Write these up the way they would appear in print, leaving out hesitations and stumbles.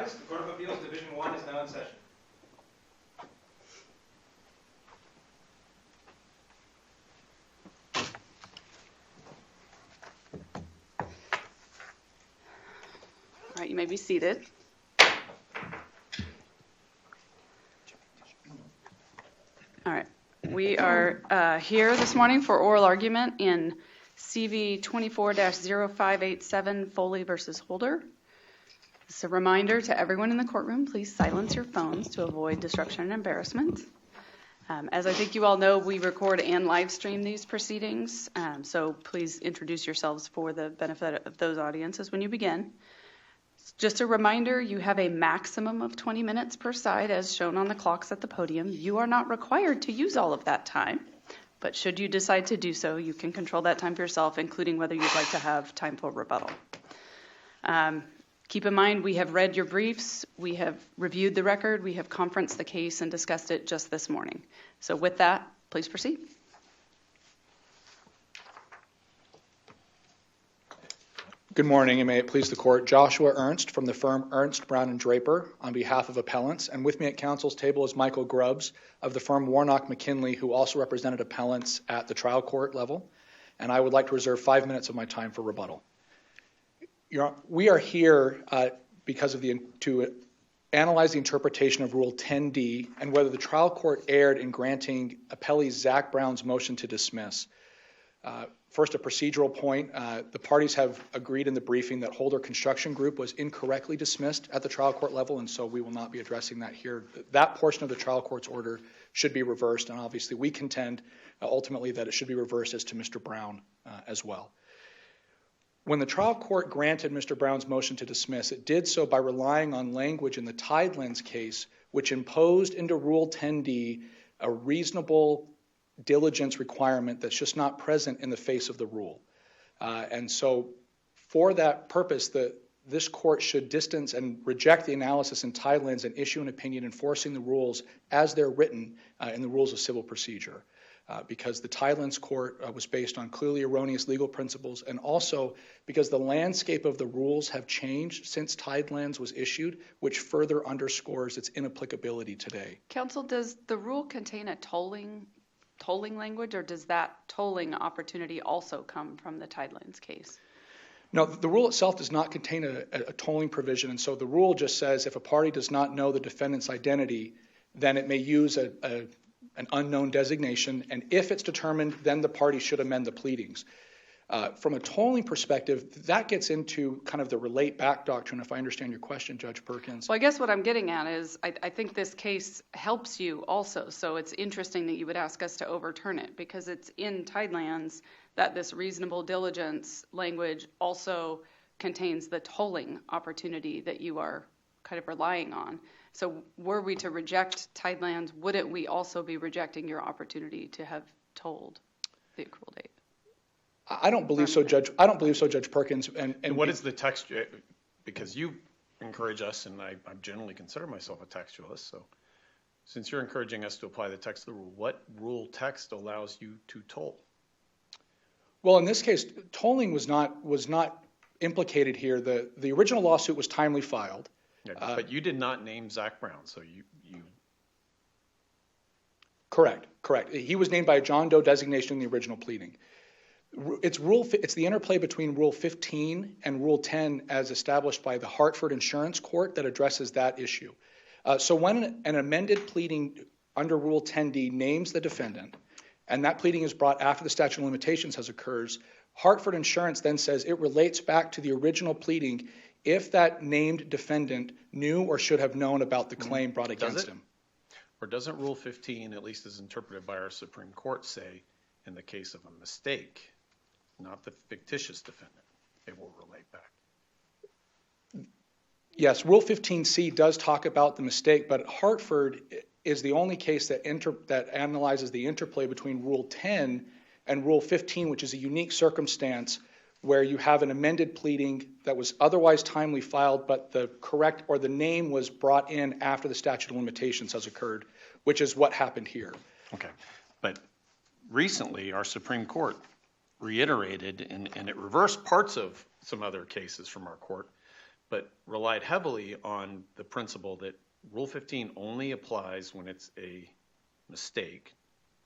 rise. The Court of Appeals Division 1 is now in session. All right, you may be seated. All right, we are here this morning for oral argument in CV24-0587 Foley versus Holder. It's a reminder to everyone in the courtroom, please silence your phones to avoid disruption and embarrassment. As I think you all know, we record and live stream these proceedings, so please introduce yourselves for the benefit of those audiences when you begin. Just a reminder, you have a maximum of 20 minutes per side as shown on the clocks at the podium. You are not required to use all of that time, but should you decide to do so, you can control that time for yourself, including whether you'd like to have time for rebuttal. Keep in mind, we have read your briefs, we have reviewed the record, we have conferenced the case and discussed it just this morning. So with that, please proceed. Good morning, and may it please the court. Joshua Ernst from the firm Ernst, Brown & Draper on behalf of appellants, and with me at counsel's table is Michael Grubbs of the firm Warnock McKinley, who also represented appellants at the trial court level, and I would like to reserve 5 minutes of my time for rebuttal. We are here because of to analyze the interpretation of Rule 10D and whether the trial court erred in granting appellee Zach Brown's motion to dismiss. First, a procedural point. The parties have agreed in the briefing that Holder Construction Group was incorrectly dismissed at the trial court level, and so we will not be addressing that here. That portion of the trial court's order should be reversed, and obviously we contend ultimately that it should be reversed as to Mr. Brown as well. When the trial court granted Mr. Brown's motion to dismiss, it did so by relying on language in the Tidelands case, which imposed into Rule 10D a reasonable diligence requirement that's just not present in the face of the rule. And so for that purpose, this court should distance and reject the analysis in Tidelands and issue an opinion enforcing the rules as they're written in the rules of civil procedure. Because the Tidelands court was based on clearly erroneous legal principles, and also because the landscape of the rules have changed since Tidelands was issued, which further underscores its inapplicability today. Counsel, does the rule contain a tolling language, or does that tolling opportunity also come from the Tidelands case? No, the rule itself does not contain a tolling provision, and so the rule just says if a party does not know the defendant's identity, then it may use an unknown designation, and if it's determined, then the party should amend the pleadings. From a tolling perspective, that gets into kind of the relate back doctrine, if I understand your question, Judge Perkins. Well, I guess what I'm getting at is I think this case helps you also, so it's interesting that you would ask us to overturn it, because it's in Tidelands that this reasonable diligence language also contains the tolling opportunity that you are kind of relying on. So were we to reject Tidelands, wouldn't we also be rejecting your opportunity to have told the accrual date? I don't believe so, Judge. I don't believe so, Judge Perkins. And what is the text? Because you encourage us, and I generally consider myself a textualist. So, since you're encouraging us to apply the text of the rule, what rule text allows you to toll? Well, in this case, tolling was not implicated here. The original lawsuit was timely filed. Yeah, but you did not name Zach Brown, so you. Correct. He was named by a John Doe designation in the original pleading. It's the interplay between Rule 15 and Rule 10 as established by the Hartford Insurance Court that addresses that issue. So when an amended pleading under Rule 10D names the defendant, and that pleading is brought after the statute of limitations has occurred, Hartford Insurance then says it relates back to the original pleading if that named defendant knew or should have known about the claim brought against him. Or doesn't Rule 15, at least as interpreted by our Supreme Court, say in the case of a mistake, not the fictitious defendant, it will relate back? Yes, Rule 15C does talk about the mistake, but Hartford is the only case that analyzes the interplay between Rule 10 and Rule 15, which is a unique circumstance where you have an amended pleading that was otherwise timely filed, but the correct or the name was brought in after the statute of limitations has occurred, which is what happened here. Okay, but recently our Supreme Court reiterated, and it reversed parts of some other cases from our court, but relied heavily on the principle that Rule 15 only applies when it's a mistake,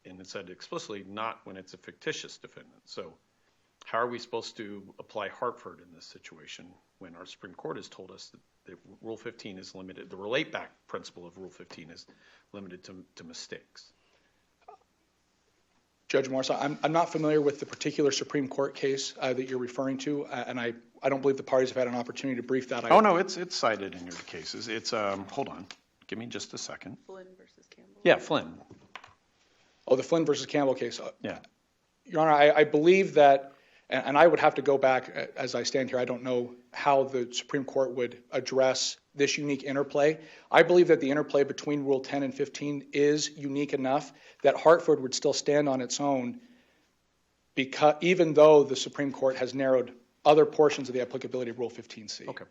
and it said explicitly not when it's a fictitious defendant. So how are we supposed to apply Hartford in this situation when our Supreme Court has told us that Rule 15 is limited, the relate back principle of Rule 15 is limited to mistakes? Judge Morris, I'm not familiar with the particular Supreme Court case that you're referring to, and I don't believe the parties have had an opportunity to brief that. Oh, no, it's cited in your cases. It's, hold on, give me just a second. Flynn versus Campbell. Yeah, Flynn. Oh, the Flynn versus Campbell case. Yeah. Your Honor, I believe that, and I would have to go back as I stand here. I don't know how the Supreme Court would address this unique interplay. I believe that the interplay between Rule 10 and 15 is unique enough that Hartford would still stand on its own, because even though the Supreme Court has narrowed other portions of the applicability of Rule 15C. Okay.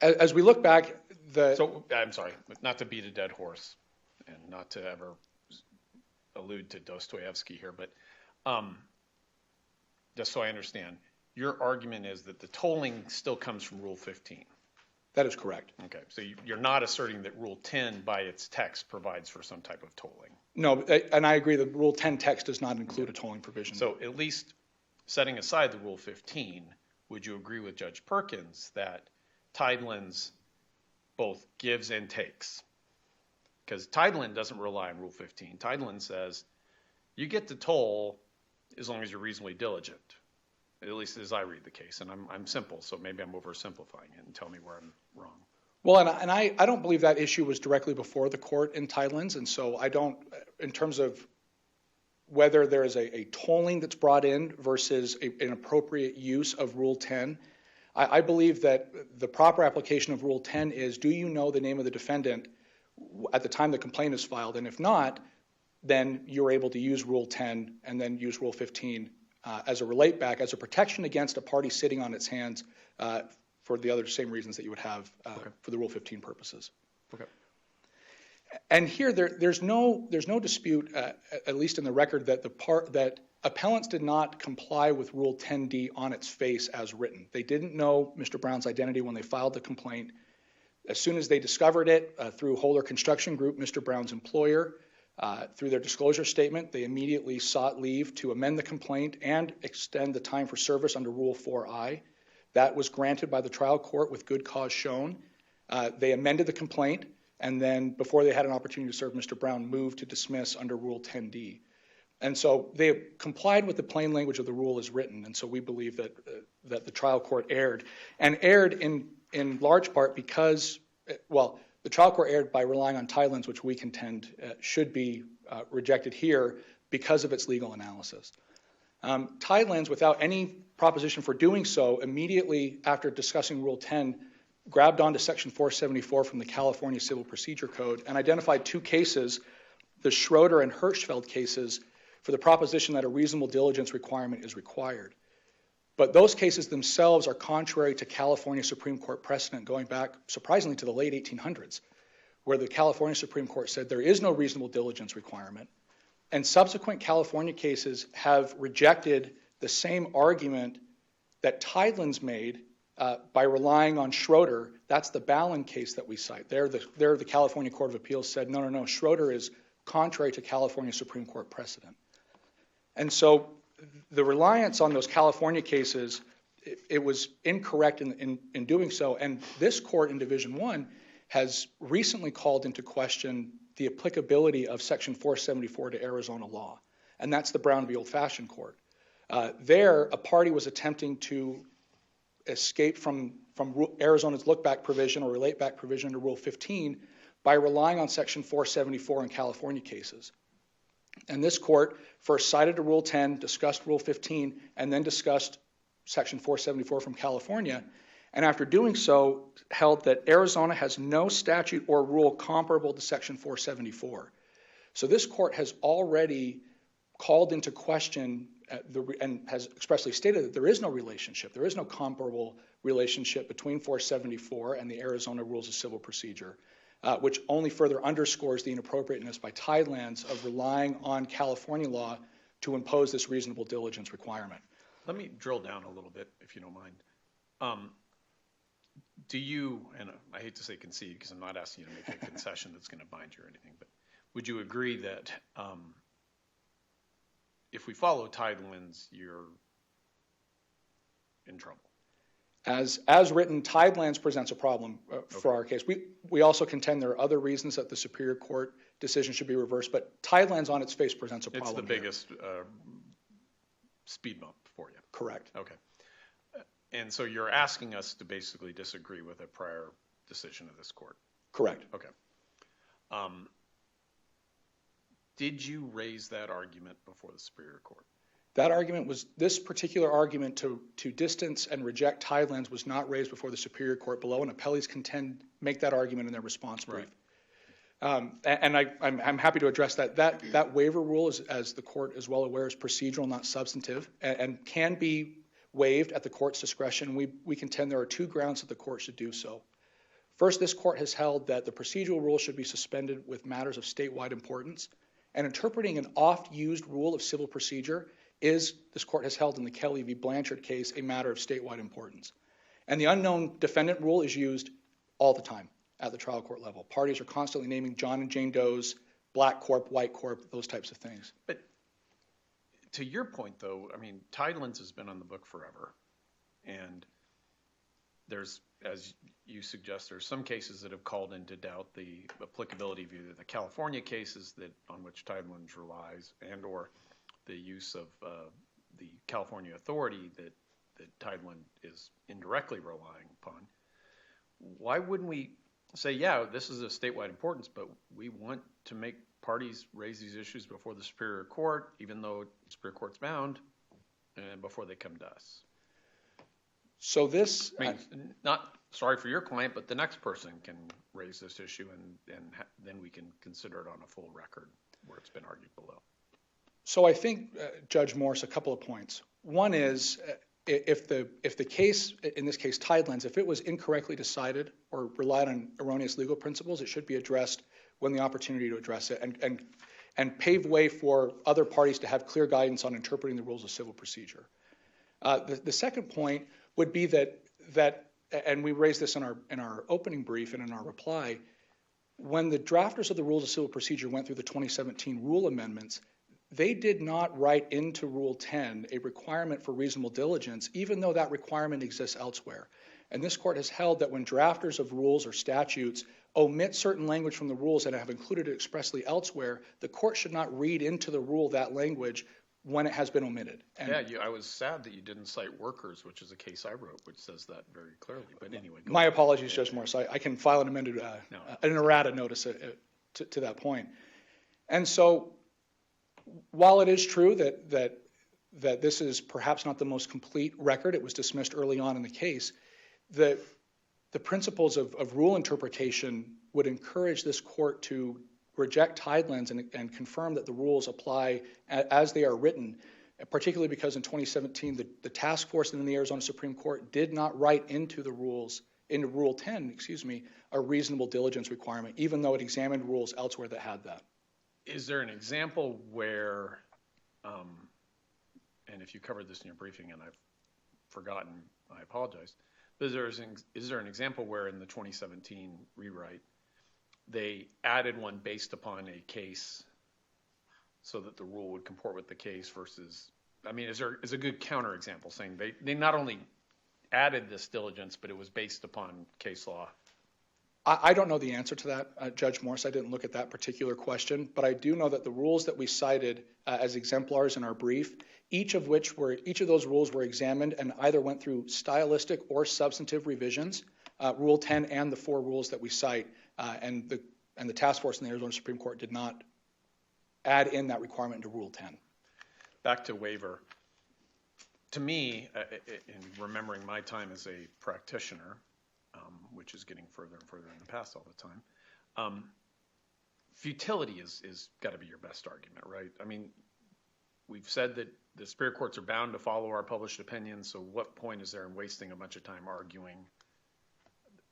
As we look back, So, I'm sorry, not to beat a dead horse and not to ever allude to Dostoevsky here, but just so I understand, your argument is that the tolling still comes from Rule 15. that is correct. Okay, so you're not asserting that Rule 10 by its text provides for some type of tolling. No, and I agree that Rule 10 text does not include a tolling provision. So at least setting aside the Rule 15, would you agree with Judge Perkins that Tidelands both gives and takes? Because Tideland doesn't rely on Rule 15. Tideland says you get to toll as long as you're reasonably diligent, at least as I read the case. And I'm simple, so maybe I'm oversimplifying it, and tell me where I'm wrong. Well, and I don't believe that issue was directly before the court in Tidelands, and so I don't, in terms of whether there is a tolling that's brought in versus an appropriate use of Rule 10, I believe that the proper application of Rule 10 is, do you know the name of the defendant at the time the complaint is filed? And if not, then you're able to use Rule 10 and then use Rule 15 as a relate back, as a protection against a party sitting on its hands for the other same reasons that you would have for the Rule 15 purposes. Okay. And here, there's no dispute, at least in the record, that appellants did not comply with Rule 10D on its face as written. They didn't know Mr. Brown's identity when they filed the complaint. As soon as they discovered it through Holder Construction Group, Mr. Brown's employer, through their disclosure statement, they immediately sought leave to amend the complaint and extend the time for service under Rule 4I. That was granted by the trial court with good cause shown. They amended the complaint, and then before they had an opportunity to serve, Mr. Brown moved to dismiss under Rule 10D. And so they complied with the plain language of the rule as written, and so we believe that the trial court erred. And erred in large part because, well, the trial court erred by relying on Tidelands, which we contend should be rejected here because of its legal analysis. Tidelands, without any proposition for doing so, immediately after discussing Rule 10, grabbed onto Section 474 from the California Civil Procedure Code and identified two cases, the Schroeder and Hirschfeld cases, for the proposition that a reasonable diligence requirement is required. But those cases themselves are contrary to California Supreme Court precedent going back, surprisingly, to the late 1800s, where the California Supreme Court said there is no reasonable diligence requirement. And subsequent California cases have rejected the same argument that Tidelands made by relying on Schroeder. That's the Ballin case that we cite. There, the California Court of Appeals said, no, Schroeder is contrary to California Supreme Court precedent. And so the reliance on those California cases, it was incorrect in doing so. And this court in Division 1 has recently called into question the applicability of Section 474 to Arizona law. And that's the Brown v. Old Fashioned Court. There, a party was attempting to escape from Arizona's look-back provision or relate-back provision under Rule 15 by relying on Section 474 in California cases. And this court first cited a Rule 10, discussed Rule 15, and then discussed Section 474 from California. And after doing so, held that Arizona has no statute or rule comparable to Section 474. So this court has already called into question and has expressly stated that there is no relationship, there is no comparable relationship between 474 and the Arizona Rules of Civil Procedure, which only further underscores the inappropriateness by Tidelands of relying on California law to impose this reasonable diligence requirement. Let me drill down a little bit, if you don't mind. Do you, and I hate to say concede because I'm not asking you to make a concession that's going to bind you or anything, but would you agree that if we follow Tidelands, you're in trouble? As written, Tidelands presents a problem for our case. We also contend there are other reasons that the Superior Court decision should be reversed, but Tidelands on its face presents a problem. It's the biggest speed bump for you. Correct. Okay. And so you're asking us to basically disagree with a prior decision of this court? Correct. Okay. Did you raise that argument before the Superior Court? That argument was, this particular argument to distance and reject Tidelands was not raised before the Superior Court below, and appellees make that argument in their response brief. Right. And I'm happy to address that. That waiver rule, is, as the court is well aware, is procedural, not substantive, and can be waived at the court's discretion. We contend there are two grounds that the court should do so. First, this court has held that the procedural rule should be suspended with matters of statewide importance, and interpreting an oft-used rule of civil procedure is, this court has held in the Kelly v. Blanchard case, a matter of statewide importance. And the unknown defendant rule is used all the time at the trial court level. Parties are constantly naming John and Jane Does, black corp, white corp, those types of things. But to your point, though, I mean, Tidelands has been on the book forever. And there's, as you suggest, there's some cases that have called into doubt the applicability of either the California cases that on which Tidelands relies and or the use of the California authority that Tideland is indirectly relying upon. Why wouldn't we say, yeah, this is a statewide importance, but we want to make parties raise these issues before the Superior Court, even though the Superior Court's bound, and before they come to us? So this, I mean, not sorry for your client, but the next person can raise this issue, and then we can consider it on a full record where it's been argued below. So I think, Judge Morse, a couple of points. One is, if the case, in this case Tidelands, if it was incorrectly decided or relied on erroneous legal principles, it should be addressed when the opportunity to address it and pave way for other parties to have clear guidance on interpreting the rules of civil procedure. The second point would be that, and we raised this in our opening brief and in our reply, when the drafters of the rules of civil procedure went through the 2017 rule amendments, they did not write into Rule 10 a requirement for reasonable diligence, even though that requirement exists elsewhere. And this court has held that when drafters of rules or statutes omit certain language from the rules and have included it expressly elsewhere, the court should not read into the rule that language when it has been omitted. And I was sad that you didn't cite Workers, which is a case I wrote, which says that very clearly. But anyway, my apologies, Judge Morse. I can file an amended, an errata notice to that point. And so, while it is true that this is perhaps not the most complete record, it was dismissed early on in the case, the principles of rule interpretation would encourage this court to reject Tidelands and confirm that the rules apply as they are written, particularly because in 2017 the task force in the Arizona Supreme Court did not write into the rules, into Rule 10, a reasonable diligence requirement, even though it examined rules elsewhere that had that. Is there an example where, and if you covered this in your briefing and I've forgotten, I apologize, but is there an example where in the 2017 rewrite they added one based upon a case so that the rule would comport with the case versus, I mean, is a good counterexample saying they not only added this diligence, but it was based upon case law? I don't know the answer to that, Judge Morse. I didn't look at that particular question, but I do know that the rules that we cited as exemplars in our brief, each of those rules were examined and either went through stylistic or substantive revisions, Rule 10 and the 4 rules that we cite, and the task force in the Arizona Supreme Court did not add in that requirement into Rule 10. Back to waiver. To me, in remembering my time as a practitioner, which is getting further and further in the past all the time, futility is got to be your best argument, right? I mean, we've said that the Superior Courts are bound to follow our published opinions, so what point is there in wasting a bunch of time arguing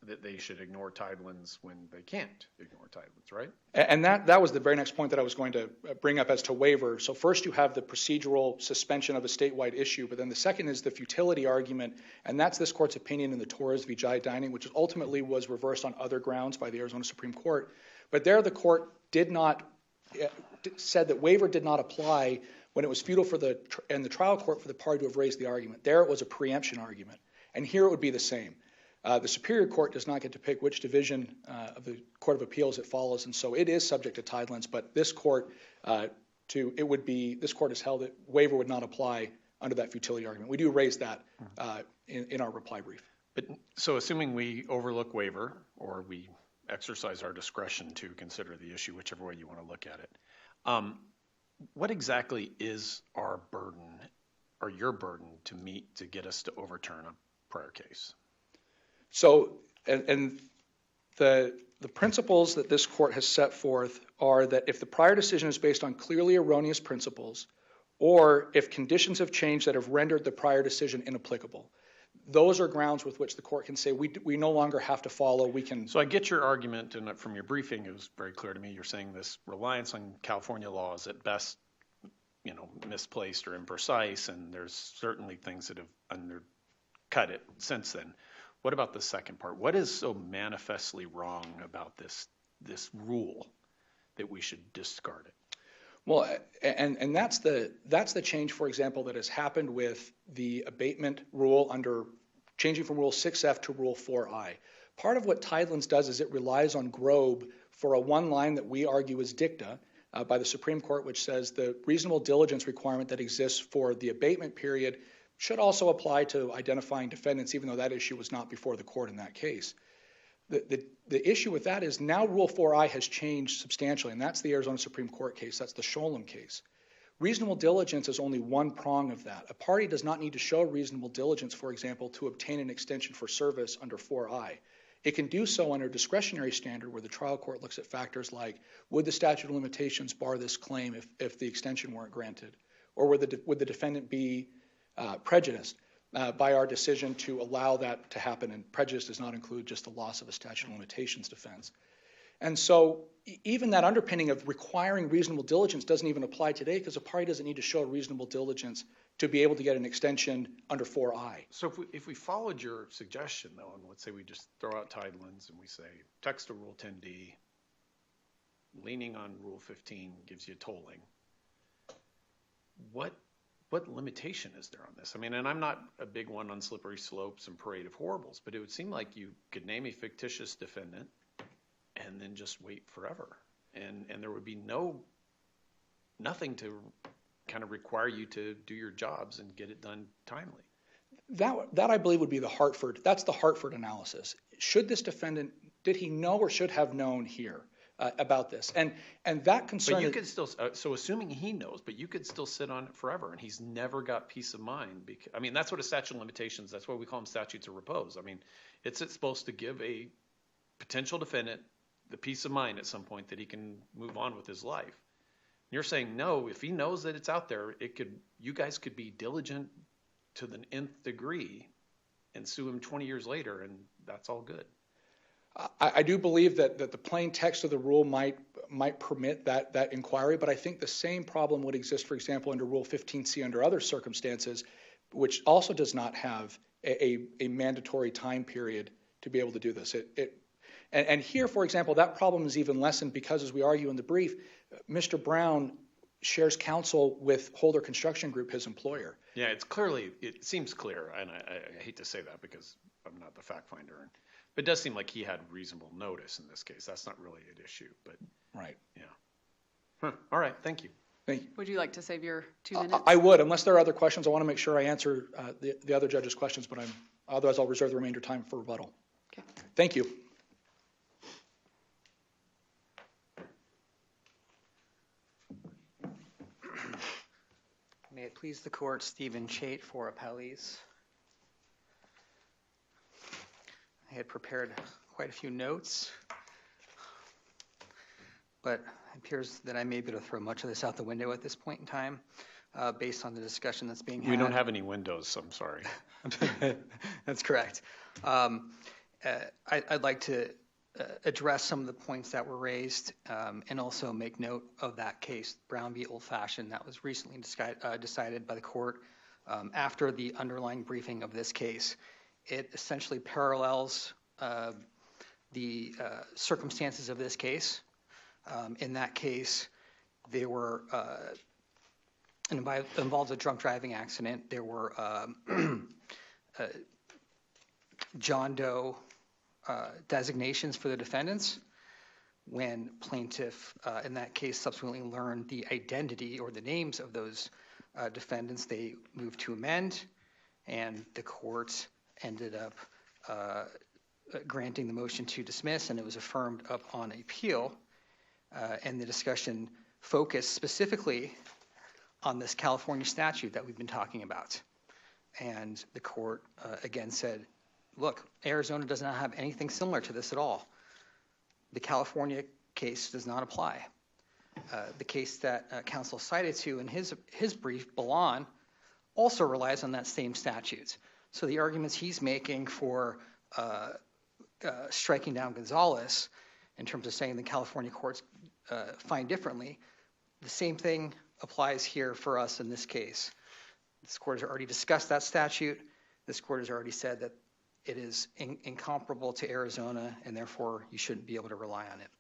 that they should ignore Tidelands when they can't ignore Tidelands, right? And that was the very next point that I was going to bring up as to waiver. So first you have the procedural suspension of a statewide issue, but then the second is the futility argument, and that's this court's opinion in the Torres v. Jai Dining, which ultimately was reversed on other grounds by the Arizona Supreme Court. But there the court said that waiver did not apply when it was futile in the trial court for the party to have raised the argument. There it was a preemption argument. And here it would be the same. The Superior Court does not get to pick which division of the Court of Appeals it follows, and so it is subject to Tidelands. But this court, this court has held that waiver would not apply under that futility argument. We do raise that in our reply brief. But so assuming we overlook waiver or we exercise our discretion to consider the issue, whichever way you want to look at it, what exactly is our burden or your burden to meet to get us to overturn a prior case? So, and the principles that this court has set forth are that if the prior decision is based on clearly erroneous principles, or if conditions have changed that have rendered the prior decision inapplicable, those are grounds with which the court can say we no longer have to follow. We can. So I get your argument, and from your briefing, it was very clear to me. You're saying this reliance on California law is at best, misplaced or imprecise, and there's certainly things that have undercut it since then. What about the second part? What is so manifestly wrong about this rule that we should discard it? Well, and that's the change, for example, that has happened with the abatement rule under changing from Rule 6F to Rule 4I. Part of what Tidelands does is it relies on Grobe for a one line that we argue is dicta by the Supreme Court, which says the reasonable diligence requirement that exists for the abatement period should also apply to identifying defendants, even though that issue was not before the court in that case. The issue with that is now Rule 4I has changed substantially, and that's the Arizona Supreme Court case. That's the Sholem case. Reasonable diligence is only one prong of that. A party does not need to show reasonable diligence, for example, to obtain an extension for service under 4I. It can do so under a discretionary standard where the trial court looks at factors like, would the statute of limitations bar this claim if the extension weren't granted? Or would the defendant be prejudiced by our decision to allow that to happen? And prejudice does not include just the loss of a statute of limitations defense. And so even that underpinning of requiring reasonable diligence doesn't even apply today because a party doesn't need to show reasonable diligence to be able to get an extension under 4I. So if we followed your suggestion, though, and let's say we just throw out Tidelands and we say text to Rule 10D, leaning on Rule 15 gives you tolling, what limitation is there on this? I mean, and I'm not a big one on slippery slopes and parade of horribles, but it would seem like you could name a fictitious defendant and then just wait forever. And there would be nothing to kind of require you to do your jobs and get it done timely. That I believe would be the Hartford analysis. Should this defendant, did he know or should have known here about this? And that concern. But you could still, so assuming he knows, but you could still sit on it forever and he's never got peace of mind. I mean, that's what a statute of limitations, that's why we call them statutes of repose. I mean, it's supposed to give a potential defendant the peace of mind at some point that he can move on with his life. You're saying no, if he knows that it's out there, you guys could be diligent to the nth degree and sue him 20 years later, and that's all good. I do believe that the plain text of the rule might permit that inquiry, but I think the same problem would exist, for example, under Rule 15C under other circumstances, which also does not have a mandatory time period to be able to do this. And here, for example, that problem is even lessened because, as we argue in the brief, Mr. Brown shares counsel with Holder Construction Group, his employer. Yeah, it seems clear, and I hate to say that because I'm not the fact finder, but it does seem like he had reasonable notice in this case. That's not really an issue, but right. Yeah. All right, thank you. Thank you. Would you like to save your 2 minutes? I would, unless there are other questions. I want to make sure I answer the other judges' questions, but otherwise I'll reserve the remainder time for rebuttal. Okay. Thank you. May it please the court, Stephen Chait for appellees. I had prepared quite a few notes, but it appears that I may be able to throw much of this out the window at this point in time based on the discussion that's being had. We don't have any windows, so I'm sorry. That's correct. I'd like to address some of the points that were raised and also make note of that case, Brown v. Old Fashioned, that was recently decided by the court after the underlying briefing of this case. It essentially parallels the circumstances of this case. In that case, there were it involved a drunk driving accident. There were John Doe designations for the defendants. When plaintiff, in that case, subsequently learned the identity or the names of those defendants, they moved to amend, and the court ended up granting the motion to dismiss, and it was affirmed up on appeal. And the discussion focused specifically on this California statute that we've been talking about. And the court again said, look, Arizona does not have anything similar to this at all. The California case does not apply. The case that counsel cited to in his brief, Balan, also relies on that same statute. So the arguments he's making for striking down Gonzalez in terms of saying the California courts find differently, the same thing applies here for us in this case. This court has already discussed that statute. This court has already said that it is incomparable to Arizona, and therefore you shouldn't be able to rely on it.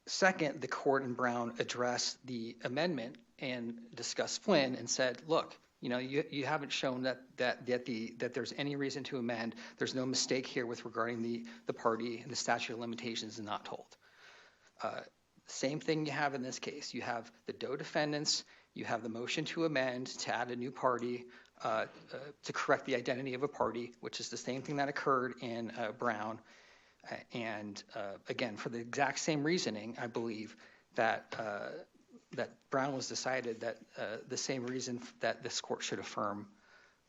Second, the court in Brown addressed the amendment and discussed Flynn and said, look, you haven't shown that there's any reason to amend. There's no mistake here with regarding the party, and the statute of limitations is not told. Same thing you have in this case. You have the Doe defendants. You have the motion to amend to add a new party to correct the identity of a party, which is the same thing that occurred in Brown. And again, for the exact same reasoning, I believe that Brown was decided that the same reason that this court should affirm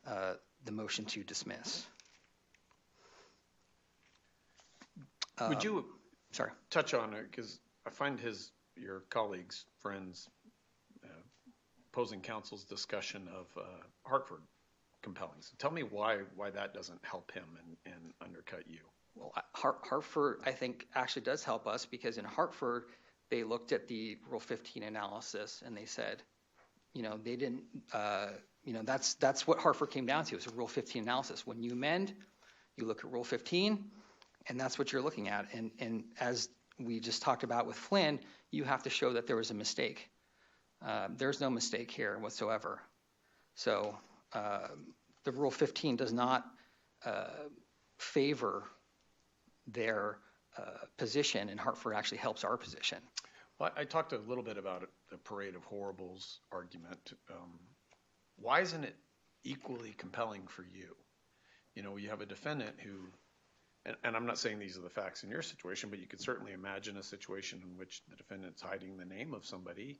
the motion to dismiss. Would you sorry. touch on it? Because I find your colleagues, friends, opposing counsel's discussion of Hartford compelling. So tell me why that doesn't help him and undercut you. Well, Hartford, I think, actually does help us, because in Hartford, they looked at the Rule 15 analysis and they said, they didn't, that's what Hartford came down to, is a Rule 15 analysis. When you amend, you look at Rule 15, and that's what you're looking at. And as we just talked about with Flynn, you have to show that there was a mistake. There's no mistake here whatsoever. So the Rule 15 does not favor their position, and Hartford actually helps our position. Well, I talked a little bit about the parade of horribles argument. Why isn't it equally compelling for you? You have a defendant who, and I'm not saying these are the facts in your situation, but you could certainly imagine a situation in which the defendant's hiding the name of somebody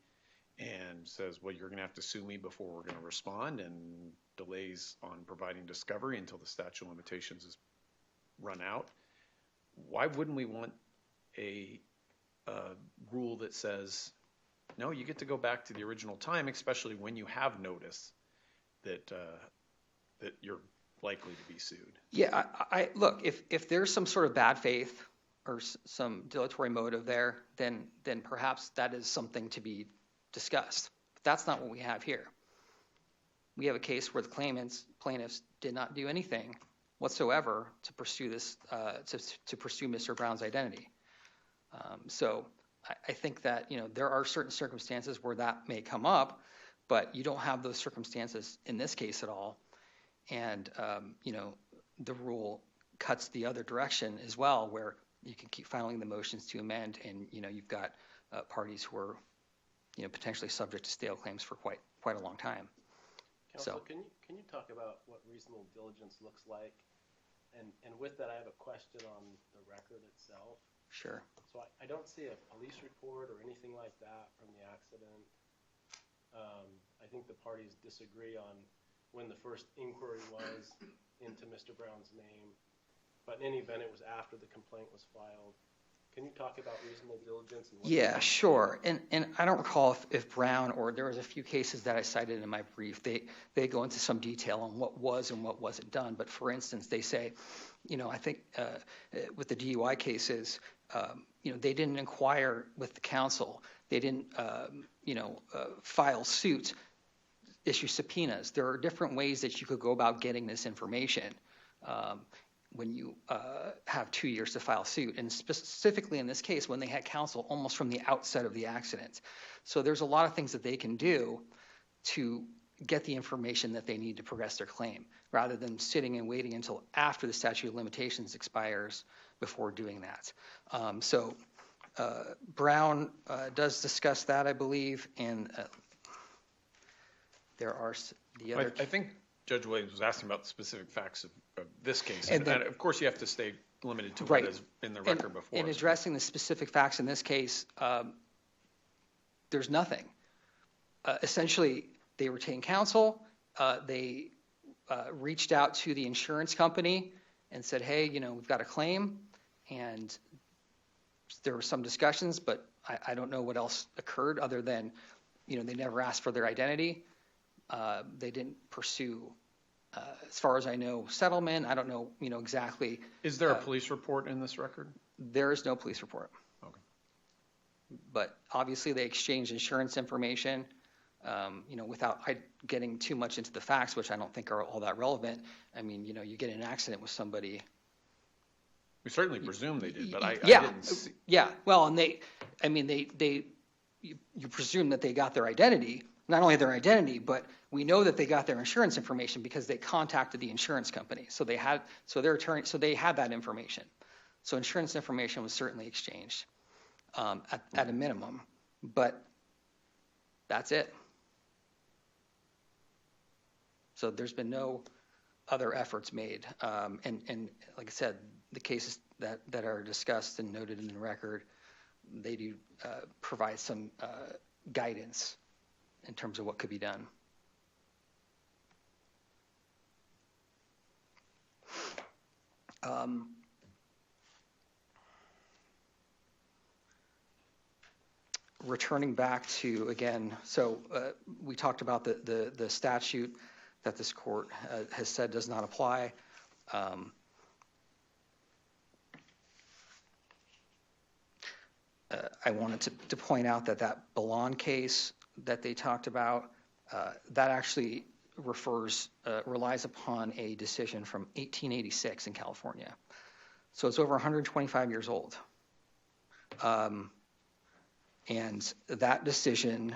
and says, well, you're going to have to sue me before we're going to respond, and delays on providing discovery until the statute of limitations is run out. Why wouldn't we want a rule that says, no, you get to go back to the original time, especially when you have notice that you're likely to be sued? Yeah, I look, if there's some sort of bad faith or some dilatory motive there, then perhaps that is something to be discussed. But that's not what we have here. We have a case where the plaintiffs did not do anything whatsoever to pursue this, to pursue Mr. Brown's identity. So I think that there are certain circumstances where that may come up, but you don't have those circumstances in this case at all. And the rule cuts the other direction as well, where you can keep filing the motions to amend, and you've got parties who are potentially subject to stale claims for quite a long time. Counsel, can you talk about what reasonable diligence looks like? And with that, I have a question on the record itself. Sure. So I don't see a police report or anything like that from the accident. I think the parties disagree on when the first inquiry was into Mr. Brown's name. But in any event, it was after the complaint was filed. Can you talk about reasonable diligence? And what Yeah, sure. And I don't recall if Brown, or there was a few cases that I cited in my brief, they go into some detail on what was and what wasn't done. But for instance, they say, I think with the DUI cases, they didn't inquire with the council. They didn't, file suit, issue subpoenas. There are different ways that you could go about getting this information when you have 2 years to file suit, and specifically in this case when they had counsel almost from the outset of the accident. So there's a lot of things that they can do to get the information that they need to progress their claim, rather than sitting and waiting until after the statute of limitations expires before doing that. So Brown does discuss that, I believe, and there are the other... I think Judge Williams was asking about the specific facts of this case. And then- and of course, you have to stay limited to Right. what is in the record before. In us. addressing the specific facts in this case, there's nothing. Essentially, they retained counsel. They reached out to the insurance company and said, hey, we've got a claim. And there were some discussions, but I don't know what else occurred other than, they never asked for their identity. They didn't pursue, as far as I know, settlement. I don't know, exactly. Is there a police report in this record? There is no police report. Okay. But obviously they exchanged insurance information, without getting too much into the facts, which I don't think are all that relevant. I mean, you get in an accident with somebody. We certainly presume they did, but I Yeah, didn't see. yeah. Well, and you presume that they got their identity, not only their identity, but we know that they got their insurance information because they contacted the insurance company. So they had that information. So insurance information was certainly exchanged at a minimum, but that's it. So there's been no other efforts made. And like I said, the cases that are discussed and noted in the record, they do provide some guidance in terms of what could be done. Returning back to, again, so we talked about the statute that this court has said does not apply. I wanted to point out that Balan case that they talked about, that actually relies upon a decision from 1886 in California. So it's over 125 years old. And that decision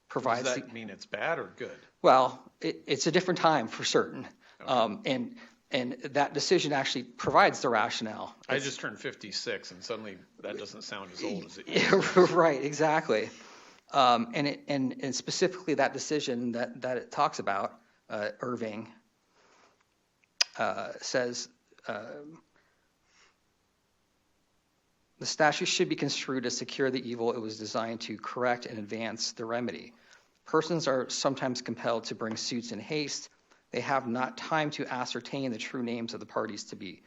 provides... Does that mean it's bad or good? Well, it's a different time for certain. Okay. And that decision actually provides the rationale. I just turned 56, and suddenly that doesn't sound as old as it used to. Right, exactly. And specifically that decision that it talks about, Irving, says the statute should be construed to secure the evil it was designed to correct and advance the remedy. Persons are sometimes compelled to bring suits in haste. They have not time to ascertain the true names of the parties to be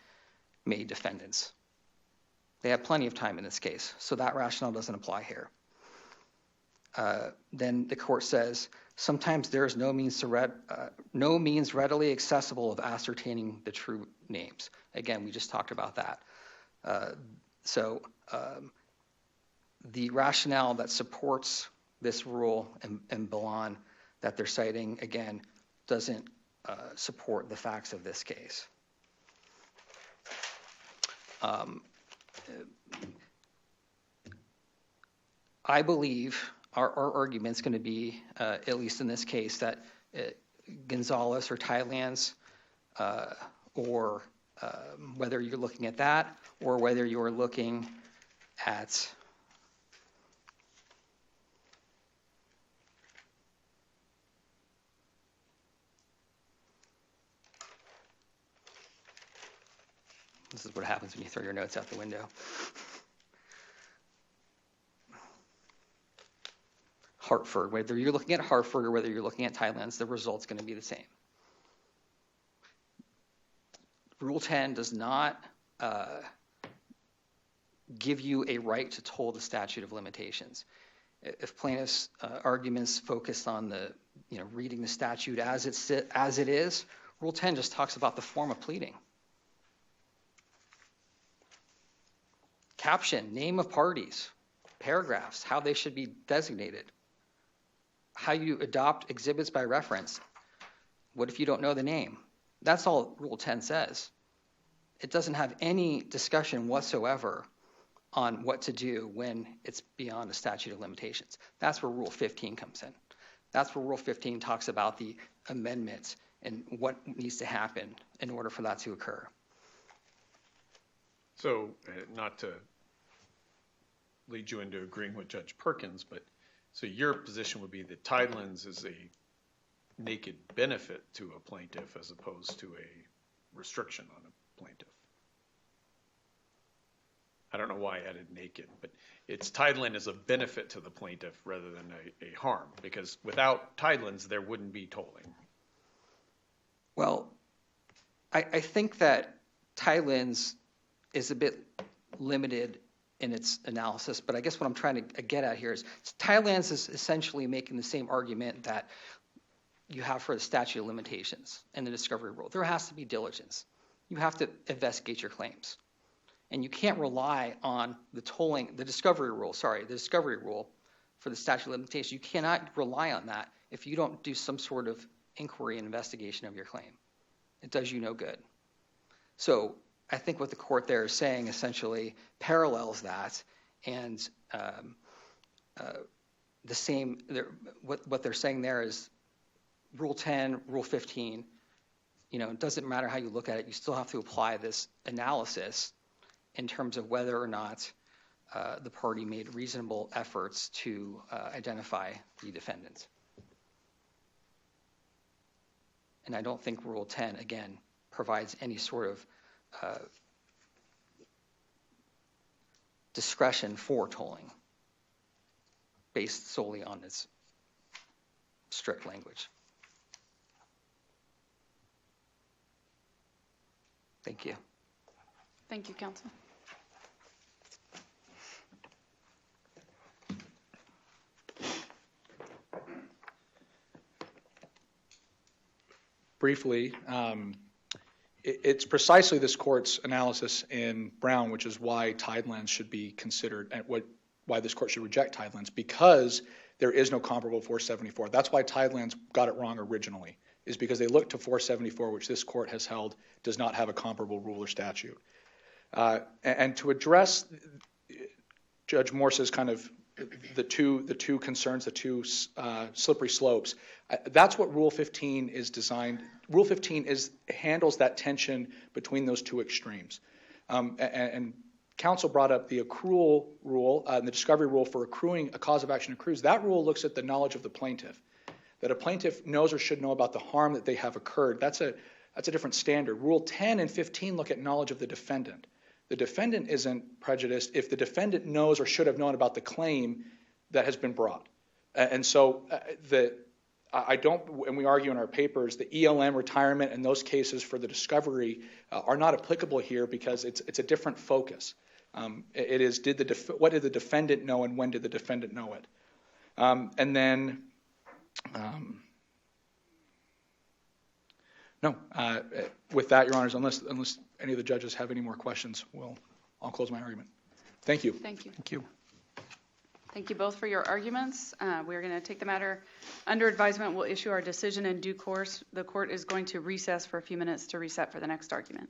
made defendants. They have plenty of time in this case, so that rationale doesn't apply here. Then the court says, sometimes there is no means readily accessible of ascertaining the true names. Again, we just talked about that. So the rationale that supports this rule and Balan that they're citing, again, doesn't support the facts of this case. I believe our argument's going to be, at least in this case, that Gonzalez or Thailand's, or whether you're looking at that or whether you're looking at this is what happens when you throw your notes out the window. Hartford, whether you're looking at Hartford or whether you're looking at Thailand's, the result's going to be the same. Rule 10 does not give you a right to toll the statute of limitations. If plaintiffs' arguments focus on the, reading the statute as it is, Rule 10 just talks about the form of pleading. Caption, name of parties, paragraphs, how they should be designated, how you adopt exhibits by reference. What if you don't know the name? That's all Rule 10 says. It doesn't have any discussion whatsoever on what to do when it's beyond a statute of limitations. That's where Rule 15 comes in. That's where Rule 15 talks about the amendments and what needs to happen in order for that to occur. So, not to lead you into agreeing with Judge Perkins, but so your position would be that Tidelands is a naked benefit to a plaintiff as opposed to a restriction on a plaintiff. I don't know why I added naked, but it's Tideland is a benefit to the plaintiff rather than a harm, because without Tidelands, there wouldn't be tolling. Well, I think that Tidelands is a bit limited in its analysis, but I guess what I'm trying to get at here is Tidelands is essentially making the same argument that you have for the statute of limitations and the discovery rule. There has to be diligence. You have to investigate your claims. And you can't rely on the discovery rule for the statute of limitations. You cannot rely on that if you don't do some sort of inquiry and investigation of your claim. It does you no good. So I think what the court there is saying essentially parallels that, and what they're saying there is Rule 10, Rule 15, it doesn't matter how you look at it, you still have to apply this analysis in terms of whether or not the party made reasonable efforts to identify the defendant. And I don't think Rule 10, again, provides any sort of discretion for tolling based solely on its strict language. Thank you. Thank you, counsel. Briefly, it's precisely this court's analysis in Brown, which is why Tidelands should be considered, and why this court should reject Tidelands, because there is no comparable 474. That's why Tidelands got it wrong originally, is because they looked to 474, which this court has held does not have a comparable rule or statute. And to address Judge Morse's kind of the two concerns, the two slippery slopes, that's what Rule 15 is designed. Rule 15 handles that tension between those two extremes. And counsel brought up the accrual rule and the discovery rule for accruing a cause of action accrues. That rule looks at the knowledge of the plaintiff, that a plaintiff knows or should know about the harm that they have occurred. That's a different standard. Rule 10 and 15 look at knowledge of the defendant. The defendant isn't prejudiced if the defendant knows or should have known about the claim that has been brought. And so and we argue in our papers, the ELM retirement and those cases for the discovery are not applicable here because it's a different focus. It is, what did the defendant know and when did the defendant know it? And then, with that, Your Honors, unless any of the judges have any more questions, I'll close my argument. Thank you. Thank you. Thank you. Thank you both for your arguments. We're going to take the matter under advisement. We'll issue our decision in due course. The court is going to recess for a few minutes to reset for the next argument.